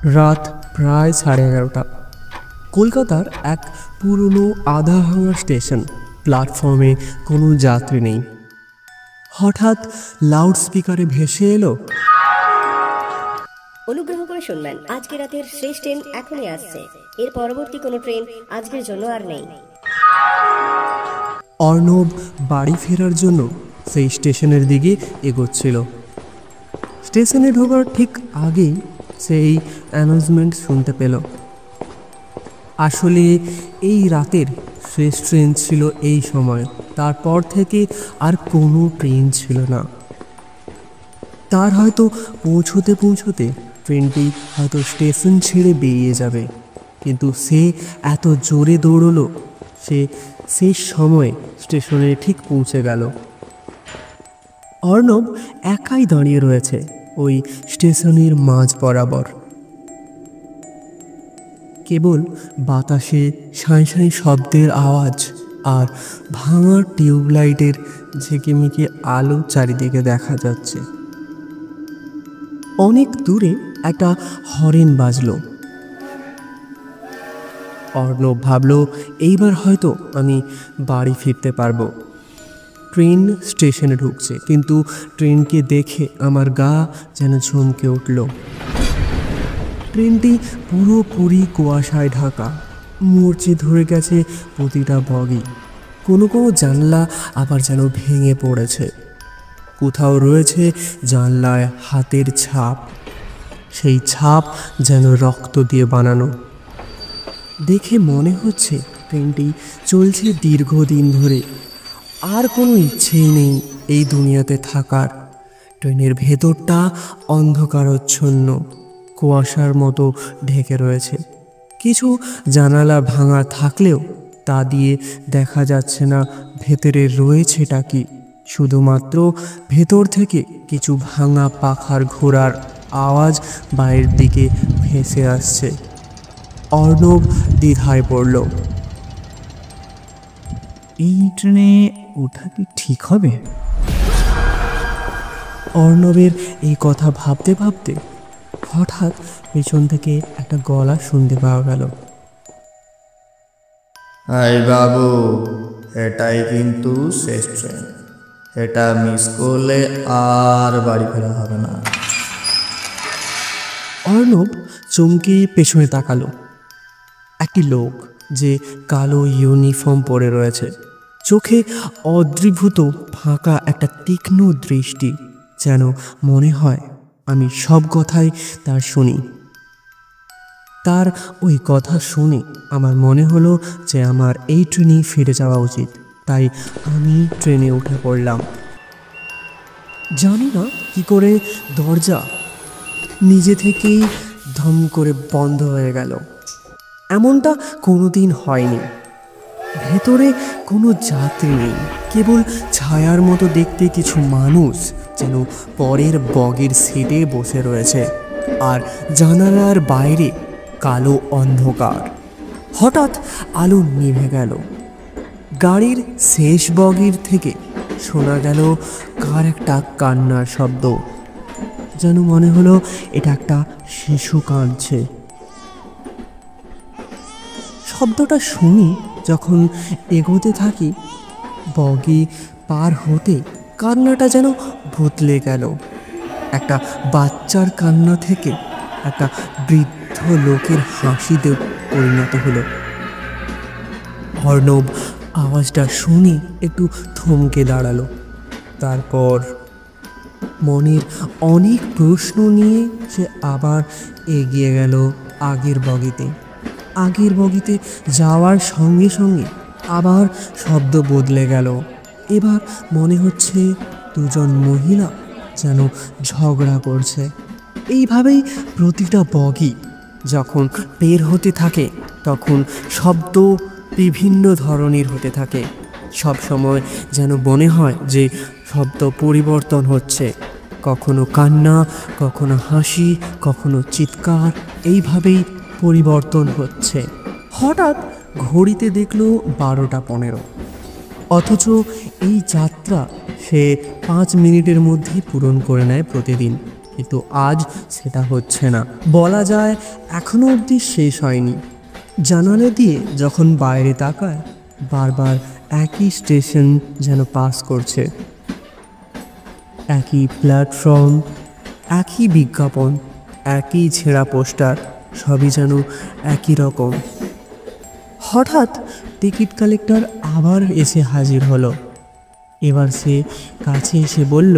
রাত প্রায় 11:30। কলকাতার এক পুরনো আধা ভাঙা স্টেশন। প্ল্যাটফর্মে কোনো যাত্রী নেই। হঠাৎ লাউড স্পিকারে ভেসে এলো, অনুগ্রহ করে শুনবেন, আজকে রাতের শেষ ট্রেন এখনই আসছে। এর পরবর্তী কোনো ট্রেন আজকের জন্য আর নেই। অর্ণব বাড়ি ফেরার জন্য সেই স্টেশনের দিকে এগোচ্ছিল। স্টেশনে ঢোকার ঠিক আগেই সেই অ্যানাউন্সমেন্ট শুনতে পেল। আসলে এই রাতের শেষ ট্রেন ছিল এই সময়। তারপর থেকে আর কোনো ট্রেন ছিল না। তার হয়তো পৌঁছতে ট্রেনটি হয়তো স্টেশন ছেড়ে বেরিয়ে যাবে, কিন্তু সে এত জোরে দৌড়লো, সে শেষ সময়ে স্টেশনে ঠিক পৌঁছে গেল। অর্ণব একাই দাঁড়িয়ে রয়েছে ওই স্টেশনের মাঝ বরাবর। কেবল বাতাসে সাঁই সাঁই শব্দের আওয়াজ আর ভাঙা টিউবলাইটের ঝিকিমিকি আলো চারিদিকে দেখা যাচ্ছে। অনেক দূরে একটা হরেন বাজল। অর্ণব ভাবল, এইবার হয়তো আমি বাড়ি ফিরতে পারবো। ট্রেন স্টেশনে ঢুকছে, কিন্তু ট্রেনকে দেখে আমার গা যেন চমকে উঠল। ট্রেনটি পুরোপুরি কুয়াশায় ঢাকা। মরচে ধরে গেছে প্রতিটা বগি। কোনো কোনো জানলা আবার যেন ভেঙে পড়েছে। কোথাও রয়েছে জানলায় হাতের ছাপ, সেই ছাপ যেন রক্ত দিয়ে বানানো। দেখে মনে হচ্ছে ট্রেনটি চলছে দীর্ঘদিন ধরে। আর কোনো ইচ্ছেই নেই এই দুনিয়াতে থাকার। ট্রেনের ভেতরটা অন্ধকারাচ্ছন্ন, কুয়াশার মতো ঢেকে রয়েছে। কিছু জানালা ভাঙা থাকলেও তা দিয়ে দেখা যাচ্ছে না ভেতরে রয়েছেটা কি। শুধুমাত্র ভেতর থেকে কিছু ভাঙা পাখার ঘোরার আওয়াজ বাইরের দিকে ভেসে আসছে। অর্ণব দ্বিধায় পড়ল। এই ট্রেনে ওঠা কি ঠিক হবে? অর্ণবের এই কথা ভাবতে ভাবতে হঠাৎ পেছন থেকে একটা গলা শুনতে পাওয়া গেল। এই বাবু, এটাই কিন্তু শেষ ট্রেন। এটা মিস করলে আর বাড়ি ফেরা হবে না। অর্ণব চমকে পেছনে তাকালো। একটি লোক, যে কালো ইউনিফর্ম পরে রয়েছে, চোখে অদ্রিভূত ফাঁকা একটা তীক্ষ্ণ দৃষ্টি। যেন মনে হয় আমি সব কথাই তার শুনি। তার ওই কথা শুনে আমার মনে হলো যে আমার এই ট্রেনেই ফিরে যাওয়া উচিত। তাই আমি ট্রেনে উঠে পড়লাম। জানি না কি করে দরজা নিজে থেকেই ধম করে বন্ধ হয়ে গেল। এমনটা কোনোদিন হয়নি। ভেতরে কোনো যাত্রী নেই, কেবল ছায়ার মতো দেখতে কিছু মানুষ যেন পরের বগির সিটে বসে রয়েছে। আর জানালার বাইরে কালো অন্ধকার। হঠাৎ আলো নিভে গেল। গাড়ির শেষ বগির থেকে শোনা গেল কার একটা কান্নার শব্দ। যেন মনে হলো এটা একটা শিশু কাঁদছে। শব্দটা শুনি যখন এগোতে থাকি, বগি পার হতে কান্নাটা যেন বদলে গেল। একটা বাচ্চার কান্না থেকে একটা বৃদ্ধ লোকের হাসিতে পরিণত হলো। অর্ণব আওয়াজটা শুনে একটু থমকে দাঁড়ালো। তারপর মনের অনেক প্রশ্ন নিয়ে সে আবার এগিয়ে গেল আগের বগিতে। আগের বগিতে যাওয়ার সঙ্গে সঙ্গে আবার শব্দ বদলে গেল। এবার মনে হচ্ছে দুজন মহিলা যেন ঝগড়া করছে। এইভাবেই প্রতিটা বগি যখন বের হতে থাকে তখন শব্দ বিভিন্ন ধরনের হতে থাকে। সব সময় যেন মনে হয় যে শব্দ পরিবর্তন হচ্ছে, কখনো কান্না, কখনো হাসি, কখনো চিৎকার, এইভাবেই পরিবর্তন হচ্ছে। হঠাৎ ঘড়িতে দেখলো 12:15। অথচ এই যাত্রা সে 5 মিনিটের মধ্যেই পূরণ করে নেয় প্রতিদিন। কিন্তু আজ সেটা হচ্ছে না। বলা যায় এখনো অবধি শেষ হয়নি। জানালা দিয়ে যখন বাইরে তাকায়, বারবার একই স্টেশন যেন পাস করছে, একই প্ল্যাটফর্ম, একই বিজ্ঞাপন, একই ছেঁড়া পোস্টার, সবই যেন একই রকম। হঠাৎ টিকিট কালেক্টর আবার এসে হাজির হলো। এবার সে কাছে এসে বলল,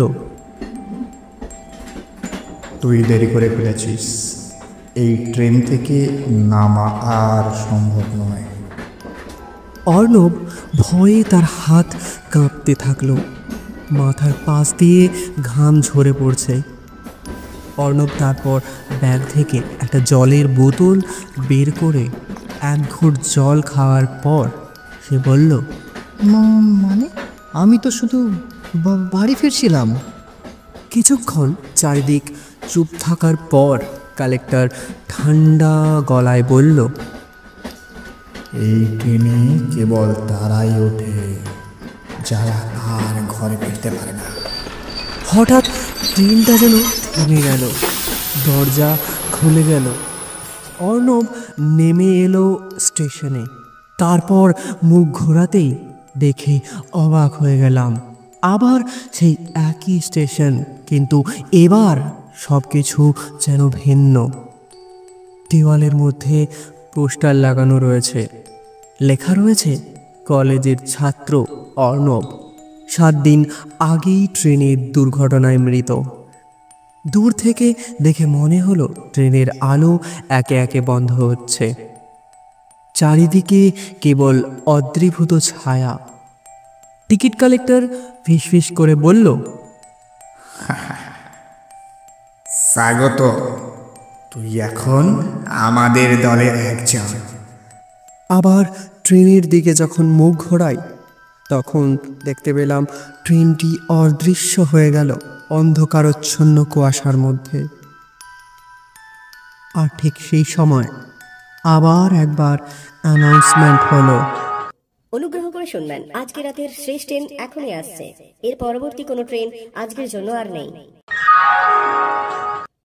তুই দেরি করে ফেলেছিস, এই ট্রেন থেকে নামা আর সম্ভব নয়। অর্ণব ভয়ে তার হাত কাঁপতে থাকলো, মাথার পাশ দিয়ে ঘাম ঝরে পড়ছে। অর্ণব তারপর ব্যাগ থেকে একটা জলের বোতল বের করে এক ঘুঁট জল খাওয়ার পর সে বলল, মানে আমি তো শুধু বাড়ি ফিরছিলাম। কিছুক্ষণ চারিদিক চুপ থাকার পর কালেক্টর ঠান্ডা গলায় বলল, এই ট্রেনে কেবল তারাই ওঠে যারা আর ঘরে ফিরতে পারে না। হঠাৎ ট্রেনটা যেন থেমে গেল, দরজা খুলে গেল। অর্ণব নেমে এলো স্টেশনে। তারপর মুখ ঘোরাতেই দেখে অবাক হয়ে গেলাম। আবার সেই একই স্টেশন, কিন্তু এবার সব কিছু যেন ভিন্ন। দেওয়ালের মধ্যে পোস্টার লাগানো রয়েছে, লেখা রয়েছে কলেজের ছাত্র অর্ণব 7 দিন আগেই ট্রেনের দুর্ঘটনায় মৃত। দূর থেকে দেখে মনে হলো ট্রেনের আলো একে একে বন্ধ হচ্ছে, চারিদিকে কেবল অদ্রিভূত ছায়া। টিকিট কালেক্টর ফিসফিস করে বলল, স্বাগত, তুই এখন আমাদের দলের একজন। আবার ট্রেনের দিকে যখন মুখ ঘোরাই, তখন দেখতে পেলাম ট্রেনটি অদৃশ্য হয়ে গেল অন্ধকারচ্ছন্ন কুয়াশার মধ্যে। আর ঠিক সেই সময় আবার একবার অ্যানাউন্সমেন্ট হলো, অনুগ্রহ করে শুনবেন, আজকে রাতের শেষ ট্রেন এখনই আসছে। এর পরবর্তী কোনো ট্রেন আজকের জন্য আর নেই।